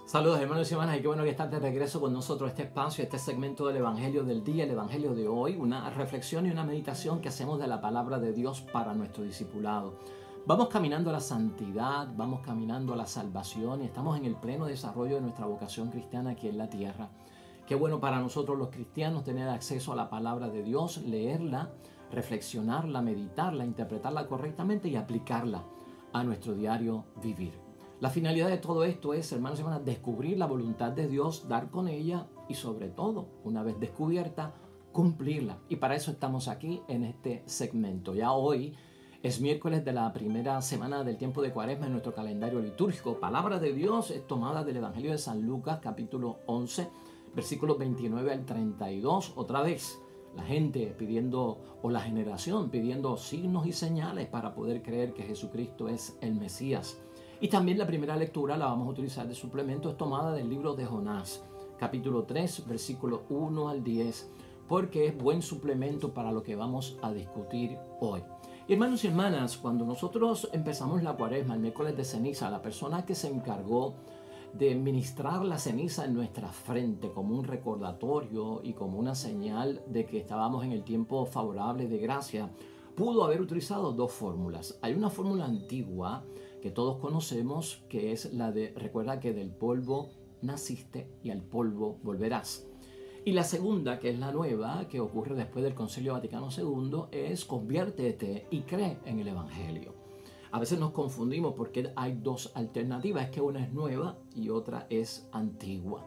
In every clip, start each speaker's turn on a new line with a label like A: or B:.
A: Saludos hermanos y hermanas, y qué bueno que están de regreso con nosotros a este espacio, este segmento del Evangelio del día, el Evangelio de hoy, una reflexión y una meditación que hacemos de la palabra de Dios para nuestro discipulado. Vamos caminando a la santidad, vamos caminando a la salvación y estamos en el pleno desarrollo de nuestra vocación cristiana aquí en la tierra. Qué bueno para nosotros los cristianos tener acceso a la palabra de Dios, leerla, reflexionarla, meditarla, interpretarla correctamente y aplicarla a nuestro diario vivir. La finalidad de todo esto es, hermanos y hermanas, descubrir la voluntad de Dios, dar con ella y sobre todo, una vez descubierta, cumplirla. Y para eso estamos aquí en este segmento. Ya hoy es miércoles de la primera semana del tiempo de Cuaresma en nuestro calendario litúrgico. Palabra de Dios es tomada del Evangelio de San Lucas, capítulo 11, versículos 29 al 32. Otra vez, la gente pidiendo, o la generación pidiendo signos y señales para poder creer que Jesucristo es el Mesías. Y también la primera lectura la vamos a utilizar de suplemento, es tomada del libro de Jonás, capítulo 3, versículo 1 al 10, porque es buen suplemento para lo que vamos a discutir hoy. Y hermanos y hermanas, cuando nosotros empezamos la Cuaresma, el miércoles de ceniza, la persona que se encargó de ministrar la ceniza en nuestra frente como un recordatorio y como una señal de que estábamos en el tiempo favorable de gracia, pudo haber utilizado dos fórmulas. Hay una fórmula antigua que todos conocemos, que es la de recuerda que del polvo naciste y al polvo volverás. Y la segunda, que es la nueva, que ocurre después del Concilio Vaticano II, es conviértete y cree en el Evangelio. A veces nos confundimos porque hay dos alternativas, es que una es nueva y otra es antigua.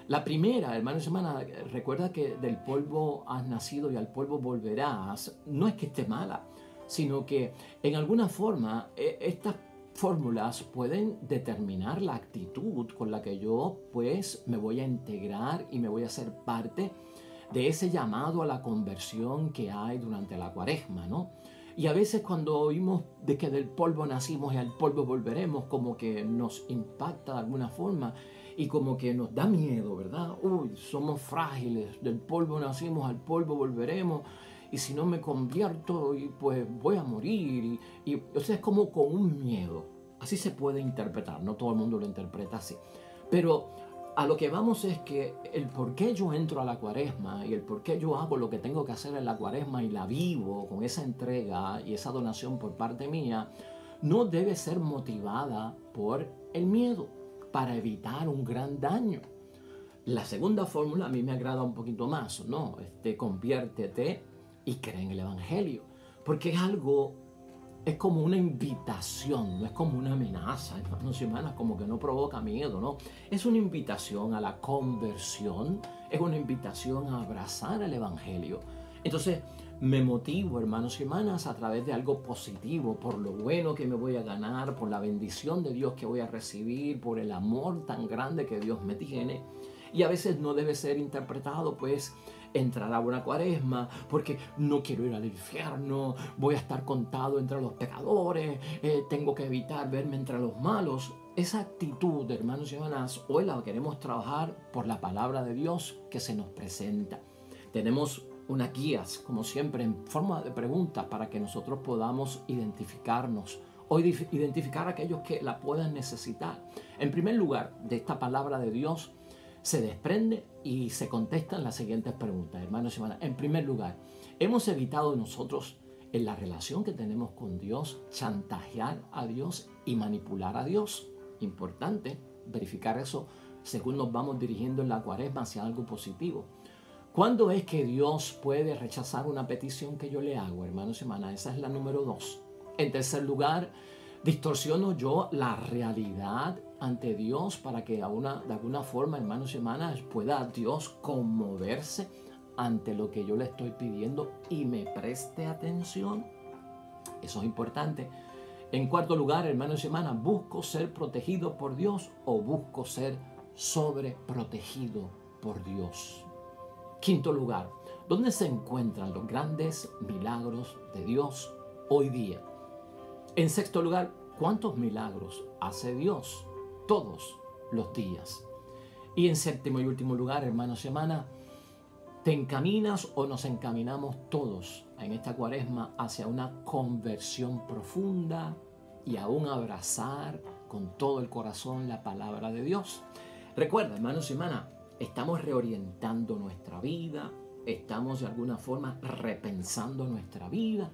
A: La primera, hermanos y hermanas, recuerda que del polvo has nacido y al polvo volverás, no es que esté mala, sino que en alguna forma estas fórmulas pueden determinar la actitud con la que yo pues me voy a integrar y me voy a hacer parte de ese llamado a la conversión que hay durante la Cuaresma, ¿no? Y a veces cuando oímos de que del polvo nacimos y al polvo volveremos, como que nos impacta de alguna forma y como que nos da miedo, ¿verdad? Uy, somos frágiles, del polvo nacimos, al polvo volveremos. Y si no me convierto, pues voy a morir. O sea, es como con un miedo. Así se puede interpretar, no todo el mundo lo interpreta así. Pero a lo que vamos es que el por qué yo entro a la Cuaresma y el por qué yo hago lo que tengo que hacer en la Cuaresma y la vivo con esa entrega y esa donación por parte mía, no debe ser motivada por el miedo para evitar un gran daño. La segunda fórmula a mí me agrada un poquito más, ¿no? Conviértete y cree en el Evangelio, porque es como una invitación, no es como una amenaza, hermanos y hermanas, como que no provoca miedo, ¿no? Es una invitación a la conversión, es una invitación a abrazar el Evangelio. Entonces me motivo, hermanos y hermanas, a través de algo positivo, por lo bueno que me voy a ganar, por la bendición de Dios que voy a recibir, por el amor tan grande que Dios me tiene. Y a veces no debe ser interpretado, pues, entrar a una Cuaresma porque no quiero ir al infierno, voy a estar contado entre los pecadores, tengo que evitar verme entre los malos. Esa actitud, hermanos y hermanas, hoy la queremos trabajar por la palabra de Dios que se nos presenta. Tenemos unas guías, como siempre, en forma de preguntas para que nosotros podamos identificarnos o identificar a aquellos que la puedan necesitar. En primer lugar, de esta palabra de Dios se desprende y se contestan las siguientes preguntas, hermanos y hermanas. En primer lugar, hemos evitado nosotros en la relación que tenemos con Dios chantajear a Dios y manipular a Dios. Importante verificar eso según nos vamos dirigiendo en la Cuaresma hacia algo positivo. ¿Cuándo es que Dios puede rechazar una petición que yo le hago, hermanos y hermanas? Esa es la número 2. En tercer lugar, distorsiono yo la realidad ante Dios para que de alguna forma, hermanos y hermanas, pueda Dios conmoverse ante lo que yo le estoy pidiendo y me preste atención. Eso es importante. En cuarto lugar, hermanos y hermanas, ¿busco ser protegido por Dios o busco ser sobreprotegido por Dios? Quinto lugar, ¿dónde se encuentran los grandes milagros de Dios hoy día? En sexto lugar, ¿cuántos milagros hace Dios todos los días? Y en séptimo y último lugar, hermanos y hermanas, ¿te encaminas o nos encaminamos todos en esta Cuaresma hacia una conversión profunda y a un abrazar con todo el corazón la palabra de Dios? Recuerda, hermanos y hermanas, estamos reorientando nuestra vida, estamos de alguna forma repensando nuestra vida,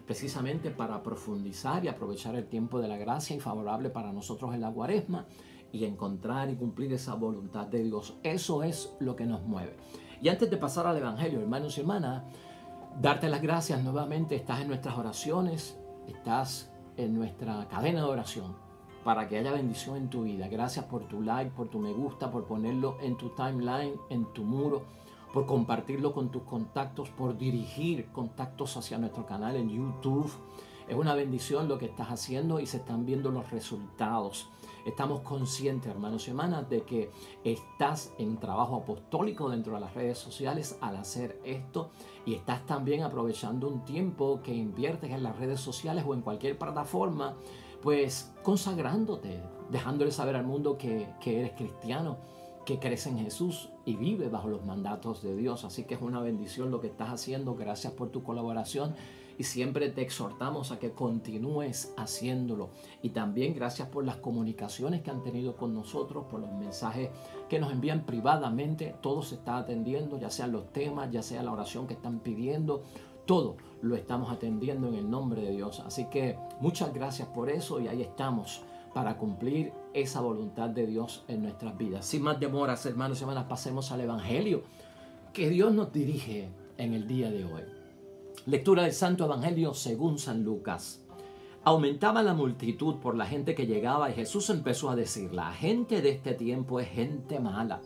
A: precisamente para profundizar y aprovechar el tiempo de la gracia y favorable para nosotros en la Cuaresma y encontrar y cumplir esa voluntad de Dios. Eso es lo que nos mueve. Y antes de pasar al Evangelio, hermanos y hermanas, darte las gracias nuevamente. Estás en nuestras oraciones, estás en nuestra cadena de oración para que haya bendición en tu vida. Gracias por tu like, por tu me gusta, por ponerlo en tu timeline, en tu muro, por compartirlo con tus contactos, por dirigir contactos hacia nuestro canal en YouTube. Es una bendición lo que estás haciendo y se están viendo los resultados. Estamos conscientes, hermanos y hermanas, de que estás en trabajo apostólico dentro de las redes sociales al hacer esto y estás también aprovechando un tiempo que inviertes en las redes sociales o en cualquier plataforma, pues consagrándote, dejándole saber al mundo que eres cristiano, que crees en Jesús y vives bajo los mandatos de Dios. Así que es una bendición lo que estás haciendo. Gracias por tu colaboración y siempre te exhortamos a que continúes haciéndolo. Y también gracias por las comunicaciones que han tenido con nosotros, por los mensajes que nos envían privadamente. Todo se está atendiendo, ya sean los temas, ya sea la oración que están pidiendo. Todo lo estamos atendiendo en el nombre de Dios. Así que muchas gracias por eso y ahí estamos para cumplir esa voluntad de Dios en nuestras vidas. Sin más demoras, hermanos y hermanas, pasemos al Evangelio que Dios nos dirige en el día de hoy. Lectura del Santo Evangelio según San Lucas. Aumentaba la multitud por la gente que llegaba y Jesús empezó a decir: la gente de este tiempo es gente mala.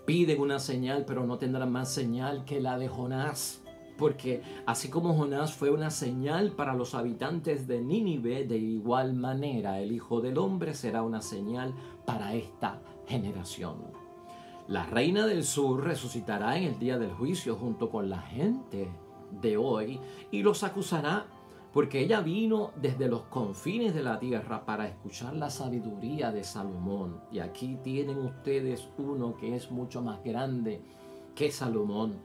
A: Piden una señal, pero no tendrán más señal que la de Jonás. Porque así como Jonás fue una señal para los habitantes de Nínive, de igual manera el Hijo del Hombre será una señal para esta generación. La reina del sur resucitará en el día del juicio junto con la gente de hoy y los acusará, porque ella vino desde los confines de la tierra para escuchar la sabiduría de Salomón. Y aquí tienen ustedes uno que es mucho más grande que Salomón.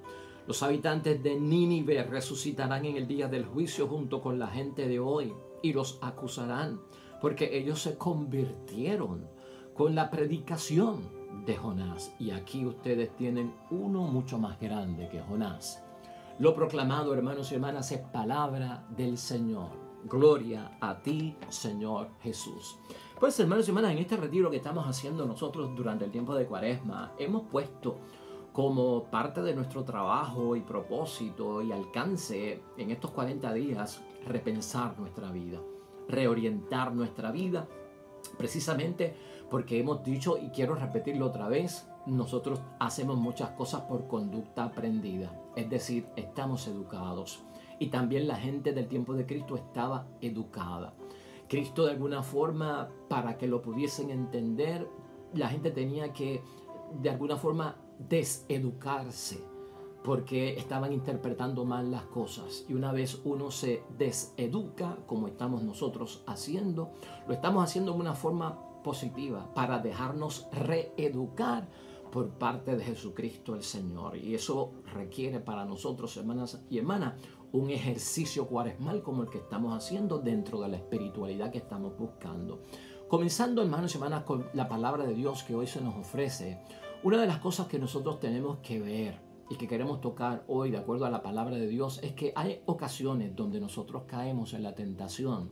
A: Los habitantes de Nínive resucitarán en el día del juicio junto con la gente de hoy y los acusarán, porque ellos se convirtieron con la predicación de Jonás. Y aquí ustedes tienen uno mucho más grande que Jonás. Lo proclamado, hermanos y hermanas, es palabra del Señor. Gloria a ti, Señor Jesús. Pues, hermanos y hermanas, en este retiro que estamos haciendo nosotros durante el tiempo de Cuaresma, hemos puesto como parte de nuestro trabajo y propósito y alcance en estos 40 días, repensar nuestra vida, reorientar nuestra vida, precisamente porque hemos dicho, y quiero repetirlo otra vez, nosotros hacemos muchas cosas por conducta aprendida, es decir, estamos educados. Y también la gente del tiempo de Cristo estaba educada. Cristo, de alguna forma, para que lo pudiesen entender, la gente tenía que, de alguna forma, deseducarse, porque estaban interpretando mal las cosas. Y una vez uno se deseduca, como estamos nosotros haciendo, lo estamos haciendo de una forma positiva, para dejarnos reeducar por parte de Jesucristo el Señor. Y eso requiere para nosotros, hermanas y hermanas, un ejercicio cuaresmal como el que estamos haciendo dentro de la espiritualidad que estamos buscando. Comenzando, hermanos y hermanas, con la palabra de Dios que hoy se nos ofrece. Una de las cosas que nosotros tenemos que ver y que queremos tocar hoy de acuerdo a la palabra de Dios es que hay ocasiones donde nosotros caemos en la tentación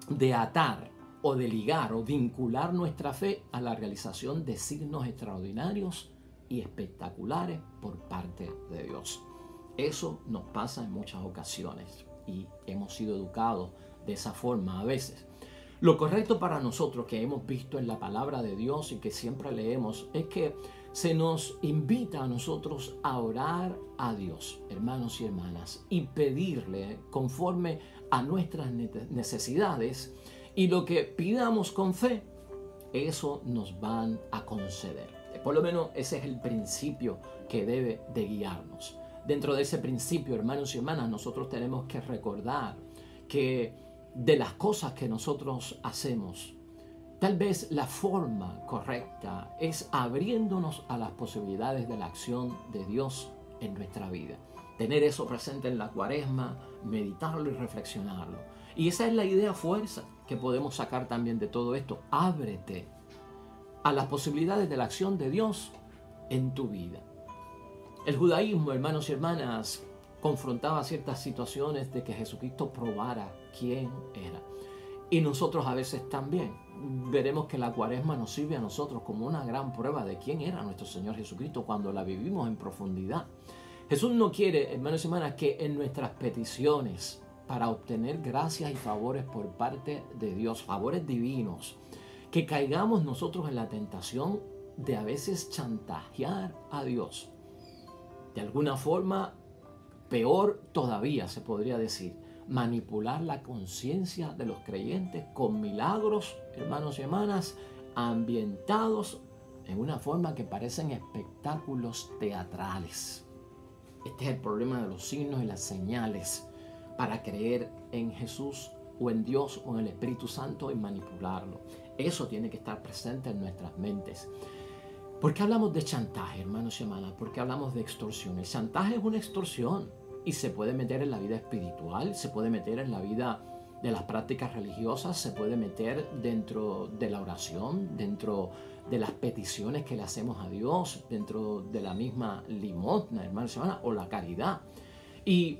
A: de atar o de ligar o vincular nuestra fe a la realización de signos extraordinarios y espectaculares por parte de Dios. Eso nos pasa en muchas ocasiones y hemos sido educados de esa forma a veces. Lo correcto para nosotros, que hemos visto en la palabra de Dios y que siempre leemos, es que se nos invita a nosotros a orar a Dios, hermanos y hermanas, y pedirle conforme a nuestras necesidades, y lo que pidamos con fe, eso nos van a conceder. Por lo menos ese es el principio que debe de guiarnos. Dentro de ese principio, hermanos y hermanas, nosotros tenemos que recordar que de las cosas que nosotros hacemos, tal vez la forma correcta es abriéndonos a las posibilidades de la acción de Dios en nuestra vida. Tener eso presente en la Cuaresma, meditarlo y reflexionarlo. Y esa es la idea fuerza que podemos sacar también de todo esto. Ábrete a las posibilidades de la acción de Dios en tu vida. El judaísmo, hermanos y hermanas, confrontaba ciertas situaciones de que Jesucristo probara quién era. Y nosotros a veces también veremos que la Cuaresma nos sirve a nosotros como una gran prueba de quién era nuestro Señor Jesucristo cuando la vivimos en profundidad. Jesús no quiere, hermanos y hermanas, que en nuestras peticiones para obtener gracias y favores por parte de Dios, favores divinos, que caigamos nosotros en la tentación de a veces chantajear a Dios. De alguna forma, peor todavía se podría decir, manipular la conciencia de los creyentes con milagros, hermanos y hermanas, ambientados en una forma que parecen espectáculos teatrales. Este es el problema de los signos y las señales para creer en Jesús o en Dios o en el Espíritu Santo y manipularlo. Eso tiene que estar presente en nuestras mentes. ¿Por qué hablamos de chantaje, hermanos y hermanas? ¿Por qué hablamos de extorsión? El chantaje es una extorsión y se puede meter en la vida espiritual, se puede meter en la vida de las prácticas religiosas, se puede meter dentro de la oración, dentro de las peticiones que le hacemos a Dios, dentro de la misma limosna, hermanos y hermanas, o la caridad. Y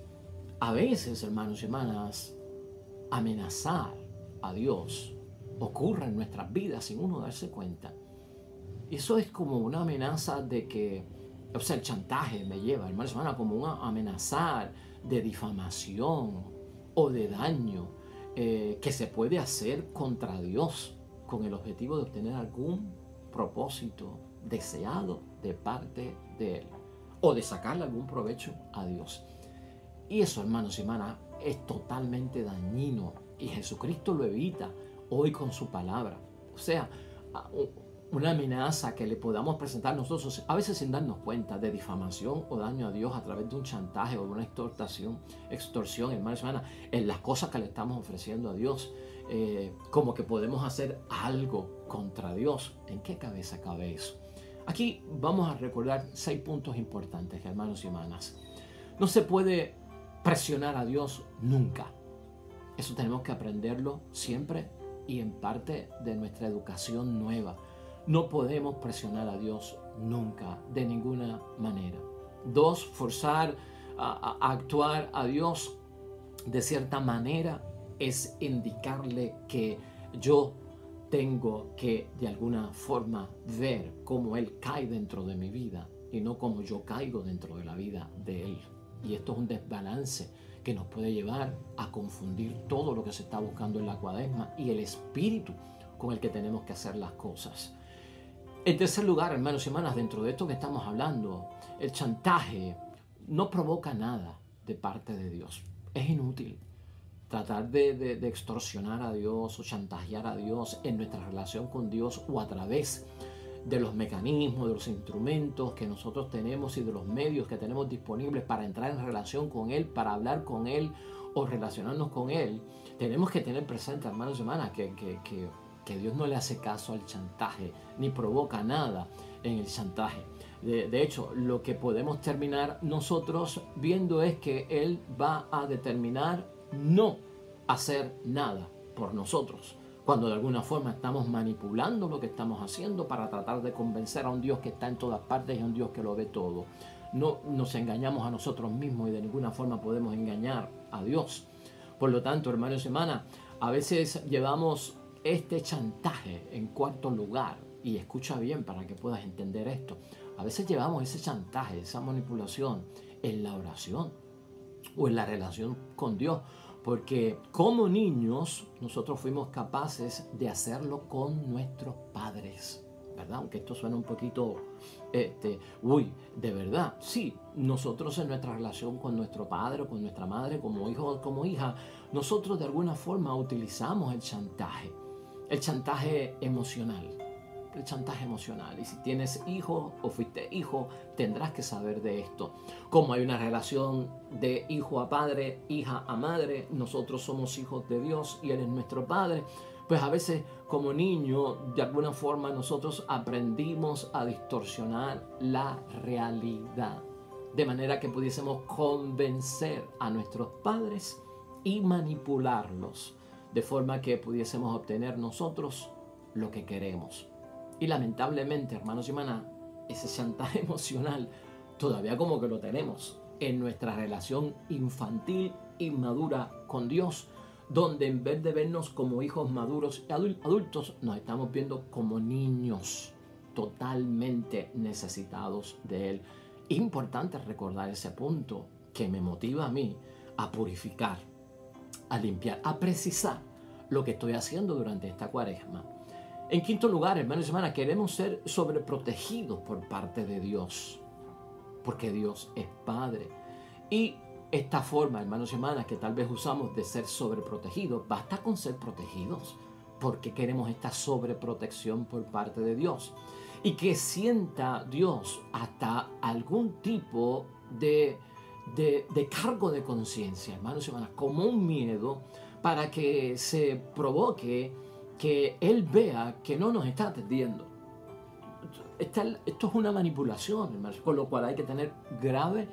A: a veces, hermanos y hermanas, amenazar a Dios ocurre en nuestras vidas sin uno darse cuenta. Eso es como una amenaza de que, o sea, el chantaje me lleva, hermanos y hermanas, como una amenazar de difamación o de daño que se puede hacer contra Dios con el objetivo de obtener algún propósito deseado de parte de Él o de sacarle algún provecho a Dios. Y eso, hermanos y hermanas, es totalmente dañino y Jesucristo lo evita hoy con su palabra. O sea, una amenaza que le podamos presentar nosotros, a veces sin darnos cuenta, de difamación o daño a Dios a través de un chantaje o de una extorsión, hermanos y hermanas, en las cosas que le estamos ofreciendo a Dios, como que podemos hacer algo contra Dios. ¿En qué cabeza cabe eso? Aquí vamos a recordar 6 puntos importantes, hermanos y hermanas. No se puede presionar a Dios nunca. Eso tenemos que aprenderlo siempre y en parte de nuestra educación nueva. No podemos presionar a Dios nunca, de ninguna manera. 2, forzar a actuar a Dios de cierta manera es indicarle que yo tengo que de alguna forma ver cómo Él cae dentro de mi vida y no cómo yo caigo dentro de la vida de Él. Y esto es un desbalance que nos puede llevar a confundir todo lo que se está buscando en la Cuaresma y el espíritu con el que tenemos que hacer las cosas. En tercer lugar, hermanos y hermanas, dentro de esto que estamos hablando, el chantaje no provoca nada de parte de Dios. Es inútil tratar de extorsionar a Dios o chantajear a Dios en nuestra relación con Dios o a través de los mecanismos, de los instrumentos que nosotros tenemos y de los medios que tenemos disponibles para entrar en relación con Él, para hablar con Él o relacionarnos con Él. Tenemos que tener presente, hermanos y hermanas, que Dios no le hace caso al chantaje, ni provoca nada en el chantaje. De hecho, lo que podemos terminar nosotros viendo es que Él va a determinar no hacer nada por nosotros, cuando de alguna forma estamos manipulando lo que estamos haciendo para tratar de convencer a un Dios que está en todas partes y a un Dios que lo ve todo. No nos engañamos a nosotros mismos y de ninguna forma podemos engañar a Dios. Por lo tanto, hermanos y hermanas, a veces llevamos este chantaje en cuarto lugar, y escucha bien para que puedas entender esto. A veces llevamos ese chantaje, esa manipulación en la oración o en la relación con Dios, porque como niños nosotros fuimos capaces de hacerlo con nuestros padres, ¿verdad? Aunque esto suena un poquito, de verdad, sí, nosotros en nuestra relación con nuestro padre o con nuestra madre, como hijo o como hija, nosotros de alguna forma utilizamos el chantaje emocional. El chantaje emocional. Y si tienes hijos o fuiste hijo, tendrás que saber de esto. Como hay una relación de hijo a padre, hija a madre, nosotros somos hijos de Dios y Él es nuestro Padre, pues a veces como niño, de alguna forma nosotros aprendimos a distorsionar la realidad, de manera que pudiésemos convencer a nuestros padres y manipularlos, de forma que pudiésemos obtener nosotros lo que queremos. Y lamentablemente, hermanos y hermanas, ese chantaje emocional todavía como que lo tenemos en nuestra relación infantil, inmadura con Dios, donde en vez de vernos como hijos maduros y adultos, nos estamos viendo como niños totalmente necesitados de Él. Importante recordar ese punto que me motiva a mí a purificar, a limpiar, a precisar lo que estoy haciendo durante esta cuaresma. En quinto lugar, hermanos y hermanas, queremos ser sobreprotegidos por parte de Dios, porque Dios es Padre. Y esta forma, hermanos y hermanas, que tal vez usamos de ser sobreprotegidos, basta con ser protegidos, porque queremos esta sobreprotección por parte de Dios. Y que sienta Dios hasta algún tipo de cargo de conciencia, hermanos y hermanas, como un miedo para que se provoque que Él vea que no nos está atendiendo. Esto es una manipulación, hermanos, con lo cual hay que tener grave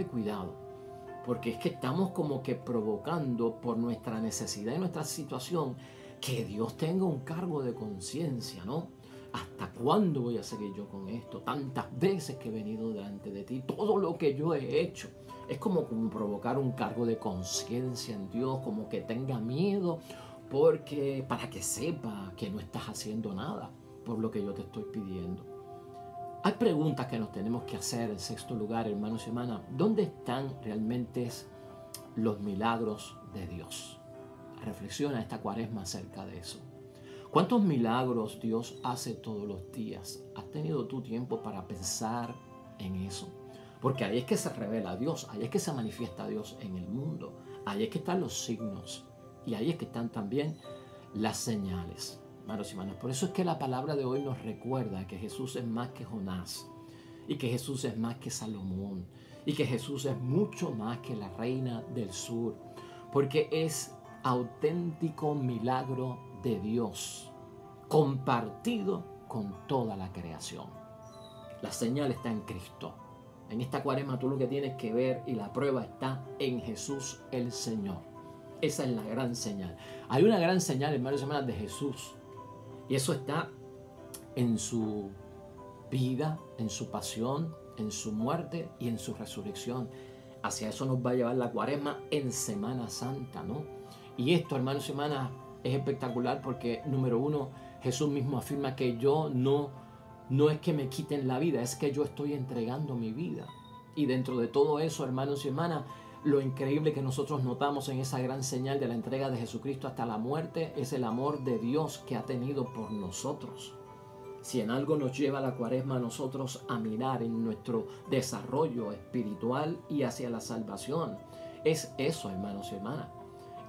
A: cuidado, porque es que estamos como que provocando por nuestra necesidad y nuestra situación que Dios tenga un cargo de conciencia, ¿no? ¿Hasta cuándo voy a seguir yo con esto? Tantas veces que he venido delante de ti, todo lo que yo he hecho. Es como provocar un cargo de conciencia en Dios, como que tenga miedo, porque para que sepa que no estás haciendo nada por lo que yo te estoy pidiendo. Hay preguntas que nos tenemos que hacer en sexto lugar, hermanos y hermanas. ¿Dónde están realmente los milagros de Dios? Reflexiona esta cuaresma acerca de eso. ¿Cuántos milagros Dios hace todos los días? ¿Has tenido tu tiempo para pensar en eso? Porque ahí es que se revela Dios, ahí es que se manifiesta Dios en el mundo, ahí es que están los signos y ahí es que están también las señales. Hermanos y hermanas, por eso es que la palabra de hoy nos recuerda que Jesús es más que Jonás y que Jesús es más que Salomón y que Jesús es mucho más que la reina del sur, porque es auténtico milagro de Dios compartido con toda la creación. La señal está en Cristo. En esta cuaresma tú lo que tienes que ver y la prueba está en Jesús el Señor. Esa es la gran señal. Hay una gran señal, hermanos y hermanas, de Jesús. Y eso está en su vida, en su pasión, en su muerte y en su resurrección. Hacia eso nos va a llevar la cuaresma en Semana Santa, ¿no? Y esto, hermanos y hermanas, es espectacular porque, número uno, Jesús mismo afirma que yo no es que me quiten la vida, es que yo estoy entregando mi vida. Y dentro de todo eso, hermanos y hermanas, lo increíble que nosotros notamos en esa gran señal de la entrega de Jesucristo hasta la muerte es el amor de Dios que ha tenido por nosotros. Si en algo nos lleva la cuaresma a nosotros a mirar en nuestro desarrollo espiritual y hacia la salvación, es eso, hermanos y hermanas.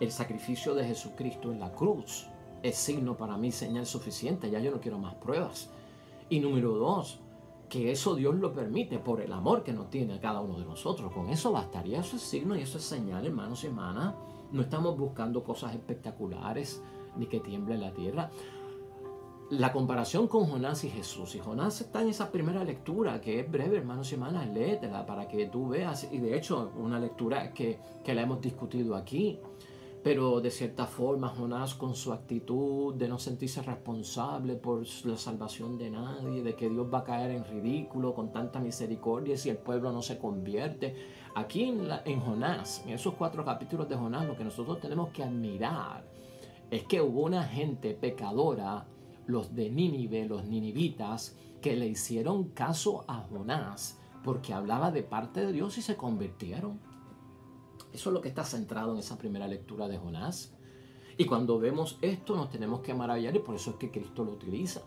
A: El sacrificio de Jesucristo en la cruz es signo para mí, señal suficiente. Ya yo no quiero más pruebas. Y número dos, que eso Dios lo permite por el amor que nos tiene a cada uno de nosotros. Con eso bastaría. Eso es signo y eso es señal, hermanos y hermanas. No estamos buscando cosas espectaculares ni que tiemble la tierra. La comparación con Jonás y Jesús. Y Jonás está en esa primera lectura que es breve, hermanos y hermanas. Léetela para que tú veas. Y de hecho, una lectura que la hemos discutido aquí. Pero de cierta forma Jonás, con su actitud de no sentirse responsable por la salvación de nadie, de que Dios va a caer en ridículo con tanta misericordia si el pueblo no se convierte. Aquí en Jonás, en esos 4 capítulos de Jonás, lo que nosotros tenemos que admirar es que hubo una gente pecadora, los de Nínive, los ninivitas, que le hicieron caso a Jonás porque hablaba de parte de Dios y se convirtieron. Eso es lo que está centrado en esa primera lectura de Jonás. Y cuando vemos esto nos tenemos que maravillar y por eso es que Cristo lo utiliza.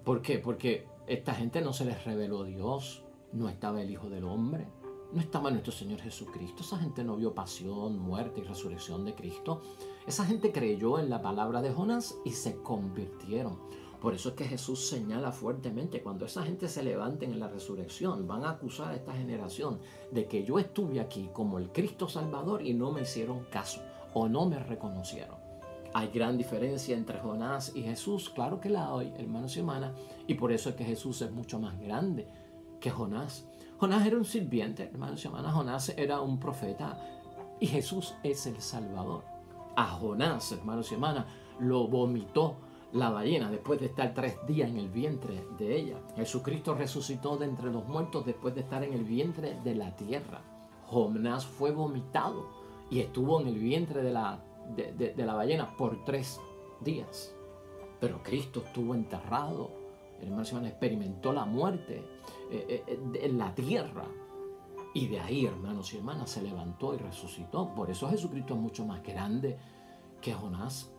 A: ¿Por qué? Porque esta gente no se les reveló Dios, no estaba el Hijo del Hombre, no estaba nuestro Señor Jesucristo. Esa gente no vio pasión, muerte y resurrección de Cristo. Esa gente creyó en la palabra de Jonás y se convirtieron. Por eso es que Jesús señala fuertemente, cuando esa gente se levanten en la resurrección, van a acusar a esta generación de que yo estuve aquí como el Cristo Salvador y no me hicieron caso o no me reconocieron. Hay gran diferencia entre Jonás y Jesús, claro que la hay, hermanos y hermanas, y por eso es que Jesús es mucho más grande que Jonás. Jonás era un sirviente, hermanos y hermanas, Jonás era un profeta y Jesús es el Salvador. A Jonás, hermanos y hermanas, lo vomitó la ballena después de estar 3 días en el vientre de ella. Jesucristo resucitó de entre los muertos después de estar en el vientre de la tierra. Jonás fue vomitado y estuvo en el vientre de la ballena por 3 días. Pero Cristo estuvo enterrado, hermanos y hermanas, experimentó la muerte en la tierra. Y de ahí, hermanos y hermanas, se levantó y resucitó. Por eso Jesucristo es mucho más grande que Jonás.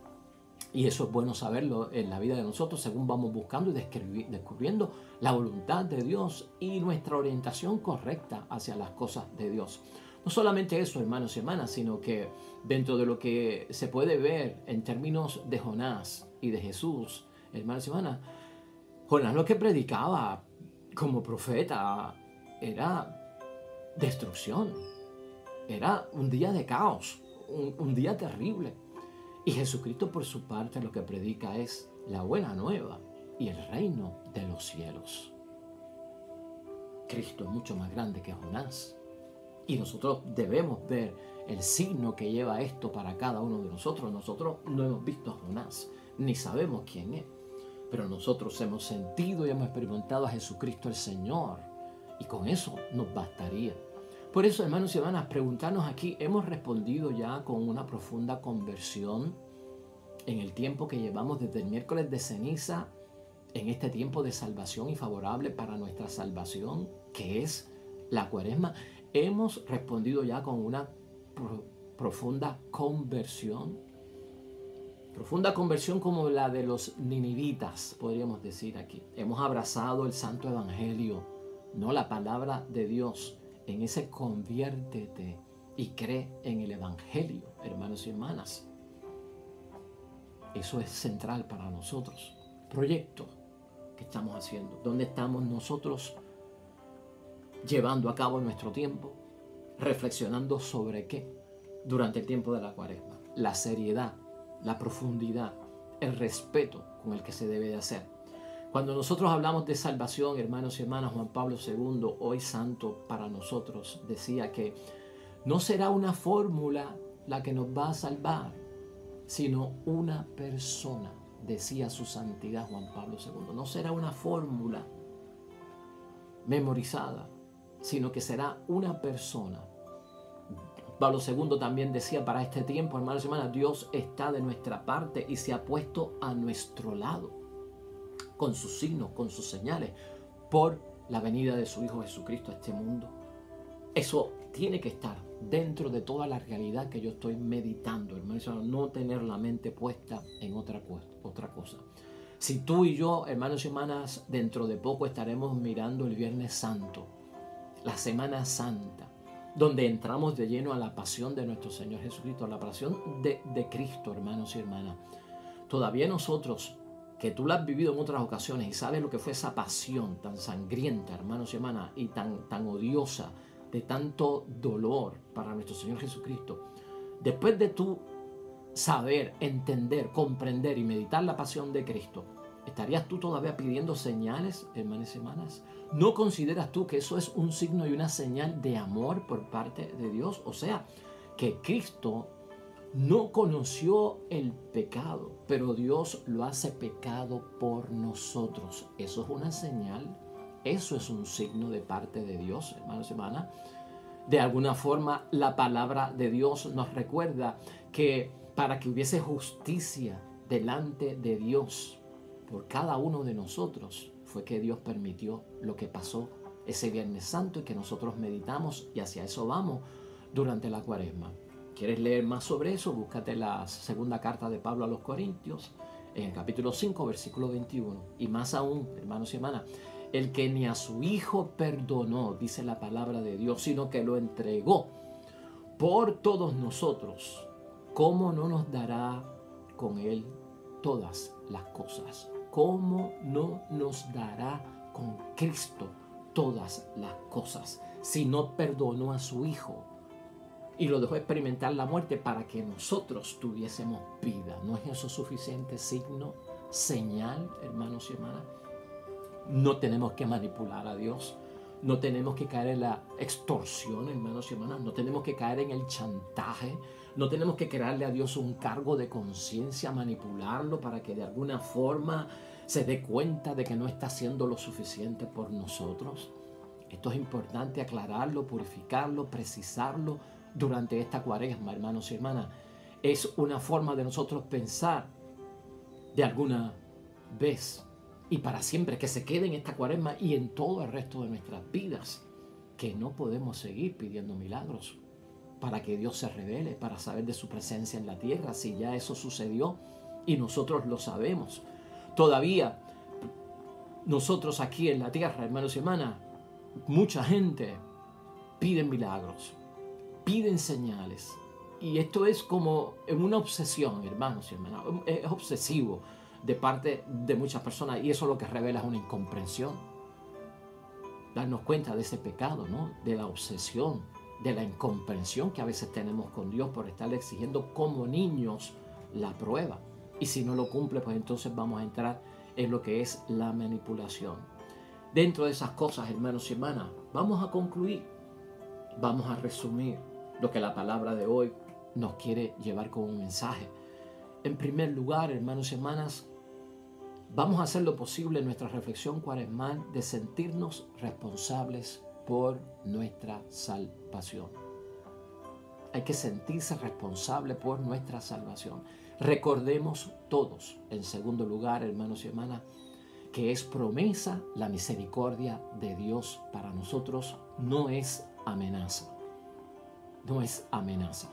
A: Y eso es bueno saberlo en la vida de nosotros según vamos buscando y descubriendo la voluntad de Dios y nuestra orientación correcta hacia las cosas de Dios. No solamente eso, hermanos y hermanas, sino que dentro de lo que se puede ver en términos de Jonás y de Jesús, hermanos y hermanas, Jonás lo que predicaba como profeta era destrucción, era un día de caos, un día terrible. Y Jesucristo por su parte lo que predica es la buena nueva y el reino de los cielos. Cristo es mucho más grande que Jonás. Y nosotros debemos ver el signo que lleva esto para cada uno de nosotros. Nosotros no hemos visto a Jonás, ni sabemos quién es. Pero nosotros hemos sentido y hemos experimentado a Jesucristo el Señor. Y con eso nos bastaría. Por eso, hermanos y hermanas, preguntarnos aquí, ¿hemos respondido ya con una profunda conversión en el tiempo que llevamos desde el miércoles de ceniza, en este tiempo de salvación y favorable para nuestra salvación, que es la Cuaresma? ¿Hemos respondido ya con una profunda conversión? Profunda conversión como la de los ninivitas, podríamos decir aquí. Hemos abrazado el Santo Evangelio, no la palabra de Dios. En ese conviértete y cree en el Evangelio, hermanos y hermanas. Eso es central para nosotros. Proyecto que estamos haciendo. ¿Dónde estamos nosotros llevando a cabo nuestro tiempo? Reflexionando sobre qué durante el tiempo de la Cuaresma. La seriedad, la profundidad, el respeto con el que se debe de hacer. Cuando nosotros hablamos de salvación, hermanos y hermanas, Juan Pablo II, hoy santo para nosotros, decía que no será una fórmula la que nos va a salvar, sino una persona, decía su santidad Juan Pablo II. No será una fórmula memorizada, sino que será una persona. Pablo II también decía para este tiempo, hermanos y hermanas, Dios está de nuestra parte y se ha puesto a nuestro lado, con sus signos, con sus señales, por la venida de su Hijo Jesucristo a este mundo. Eso tiene que estar dentro de toda la realidad que yo estoy meditando, hermanos, no tener la mente puesta en otra cosa. Si tú y yo, hermanos y hermanas, dentro de poco estaremos mirando el Viernes Santo, la Semana Santa, donde entramos de lleno a la pasión de nuestro Señor Jesucristo, a la pasión de Cristo, hermanos y hermanas. Todavía nosotros, que tú la has vivido en otras ocasiones y sabes lo que fue esa pasión tan sangrienta, hermanos y hermanas, y tan odiosa, de tanto dolor para nuestro Señor Jesucristo, después de tú saber, entender, comprender y meditar la pasión de Cristo, ¿estarías tú todavía pidiendo señales, hermanos y hermanas? ¿No consideras tú que eso es un signo y una señal de amor por parte de Dios? O sea, que Cristo no conoció el pecado, pero Dios lo hace pecado por nosotros. Eso es una señal, eso es un signo de parte de Dios, hermanos y hermanas. De alguna forma, la palabra de Dios nos recuerda que para que hubiese justicia delante de Dios por cada uno de nosotros, fue que Dios permitió lo que pasó ese Viernes Santo y que nosotros meditamos, y hacia eso vamos durante la Cuaresma. ¿Quieres leer más sobre eso? Búscate la segunda carta de Pablo a los Corintios, en el capítulo 5, versículo 21. Y más aún, hermanos y hermanas, el que ni a su Hijo perdonó, dice la palabra de Dios, sino que lo entregó por todos nosotros, ¿cómo no nos dará con Él todas las cosas? ¿Cómo no nos dará con Cristo todas las cosas si no perdonó a su Hijo y lo dejó experimentar la muerte para que nosotros tuviésemos vida? ¿No es eso suficiente signo, señal, hermanos y hermanas? No tenemos que manipular a Dios, No tenemos que caer en la extorsión, hermanos y hermanas. No tenemos que caer en el chantaje. No tenemos que crearle a Dios un cargo de conciencia, manipularlo para que de alguna forma se dé cuenta de que no está haciendo lo suficiente por nosotros. Esto es importante aclararlo, purificarlo, precisarlo durante esta cuaresma, hermanos y hermanas. Es una forma de nosotros pensar de alguna vez y para siempre, que se quede en esta cuaresma y en todo el resto de nuestras vidas, que no podemos seguir pidiendo milagros para que Dios se revele, para saber de su presencia en la tierra, si ya eso sucedió y nosotros lo sabemos. Todavía nosotros aquí en la tierra, hermanos y hermanas, mucha gente pide milagros, piden señales. Y esto es como una obsesión, hermanos y hermanas. Es obsesivo de parte de muchas personas. Y eso lo que revela es una incomprensión. Darnos cuenta de ese pecado, ¿no? De la obsesión, de la incomprensión que a veces tenemos con Dios por estarle exigiendo como niños la prueba. Y si no lo cumple, pues entonces vamos a entrar en lo que es la manipulación. Dentro de esas cosas, hermanos y hermanas, vamos a concluir. Vamos a resumir lo que la palabra de hoy nos quiere llevar como un mensaje. En primer lugar, hermanos y hermanas, vamos a hacer lo posible en nuestra reflexión cuaresmal de sentirnos responsables por nuestra salvación. Hay que sentirse responsable por nuestra salvación. Recordemos todos, en segundo lugar, hermanos y hermanas, que es promesa la misericordia de Dios para nosotros, no es amenaza. No es amenaza.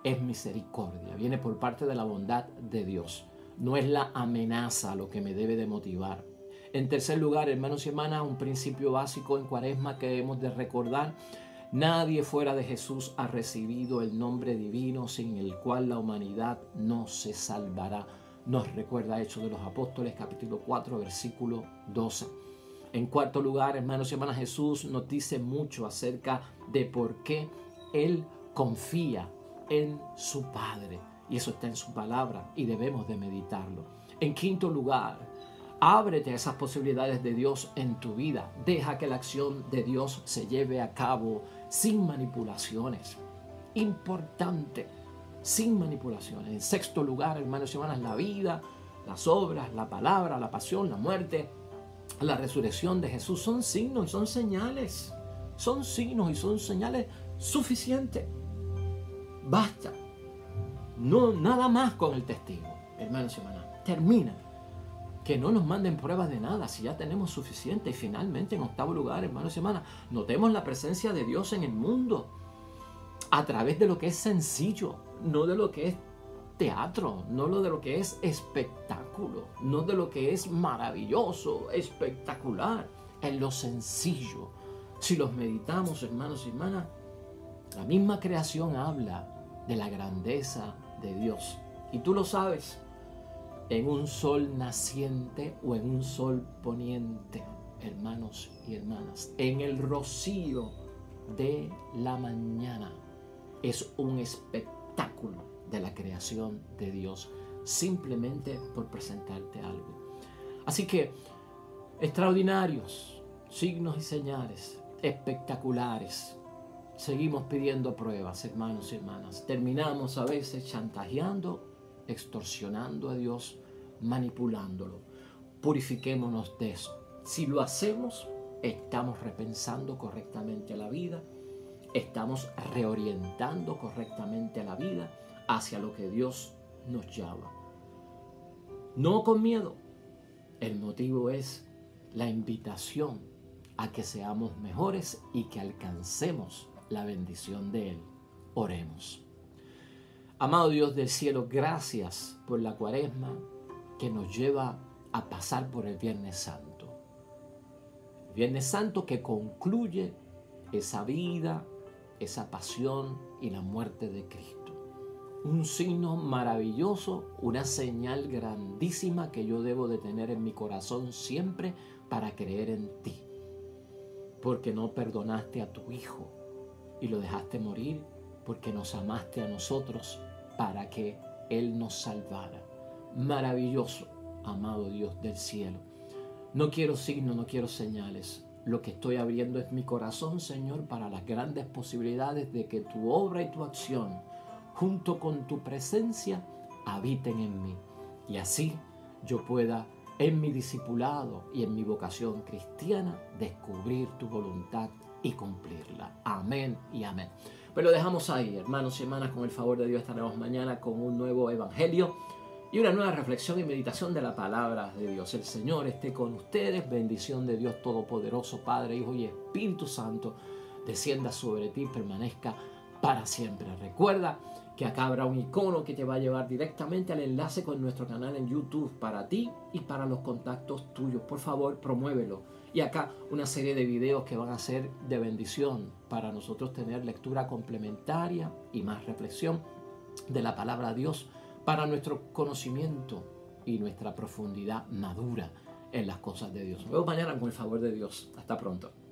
A: Es misericordia, viene por parte de la bondad de Dios. No es la amenaza lo que me debe de motivar. En tercer lugar, hermanos y hermanas, un principio básico en cuaresma que debemos de recordar: nadie fuera de Jesús ha recibido el nombre divino sin el cual la humanidad no se salvará. Nos recuerda Hechos de los Apóstoles, capítulo 4, versículo 12. En cuarto lugar, hermanos y hermanas, Jesús nos dice mucho acerca de por qué Él confía en su Padre. Y eso está en su palabra y debemos de meditarlo. En quinto lugar, ábrete a esas posibilidades de Dios en tu vida. Deja que la acción de Dios se lleve a cabo sin manipulaciones. Importante, sin manipulaciones. En sexto lugar, hermanos y hermanas, la vida, las obras, la palabra, la pasión, la muerte, la resurrección de Jesús son signos, son señales. Son signos y son señales suficientes. Basta. No, nada más con el testigo, hermanos y hermanas. Termina. Que no nos manden pruebas de nada, si ya tenemos suficiente. Y finalmente, en octavo lugar, hermanos y hermanas, notemos la presencia de Dios en el mundo a través de lo que es sencillo, no de lo que es teatro, no de lo que es espectáculo, no de lo que es maravilloso, espectacular, en lo sencillo. Si los meditamos, hermanos y hermanas, la misma creación habla de la grandeza de Dios. Y tú lo sabes, en un sol naciente o en un sol poniente, hermanos y hermanas, en el rocío de la mañana, es un espectáculo de la creación de Dios, simplemente por presentarte algo. Así que, extraordinarios, signos y señales, espectaculares. Seguimos pidiendo pruebas, hermanos y hermanas. Terminamos a veces chantajeando, extorsionando a Dios, manipulándolo. Purifiquémonos de eso. Si lo hacemos, estamos repensando correctamente la vida, estamos reorientando correctamente la vida hacia lo que Dios nos llama. No con miedo. El motivo es la invitación a que seamos mejores y que alcancemos la bendición de Él. Oremos. Amado Dios del cielo, gracias por la cuaresma que nos lleva a pasar por el Viernes Santo. El Viernes Santo que concluye esa vida, esa pasión y la muerte de Cristo. Un signo maravilloso, una señal grandísima que yo debo de tener en mi corazón siempre para creer en ti. Porque no perdonaste a tu Hijo y lo dejaste morir, porque nos amaste a nosotros para que Él nos salvara. Maravilloso, amado Dios del cielo. No quiero signos, no quiero señales. lo que estoy abriendo es mi corazón, Señor, para las grandes posibilidades de que tu obra y tu acción, junto con tu presencia, habiten en mí. Y así yo pueda, en mi discipulado y en mi vocación cristiana, descubrir tu voluntad y cumplirla. Amén y amén. Pues lo dejamos ahí, hermanos y hermanas. Con el favor de Dios estaremos mañana con un nuevo evangelio y una nueva reflexión y meditación de la palabra de Dios. El Señor esté con ustedes. Bendición de Dios Todopoderoso, Padre, Hijo y Espíritu Santo, descienda sobre ti y permanezca para siempre. Recuerda que acá habrá un icono que te va a llevar directamente al enlace con nuestro canal en YouTube para ti y para los contactos tuyos. Por favor, promuévelo. Y acá una serie de videos que van a ser de bendición para nosotros tener lectura complementaria y más reflexión de la palabra de Dios para nuestro conocimiento y nuestra profundidad madura en las cosas de Dios. Nos vemos mañana con el favor de Dios. Hasta pronto.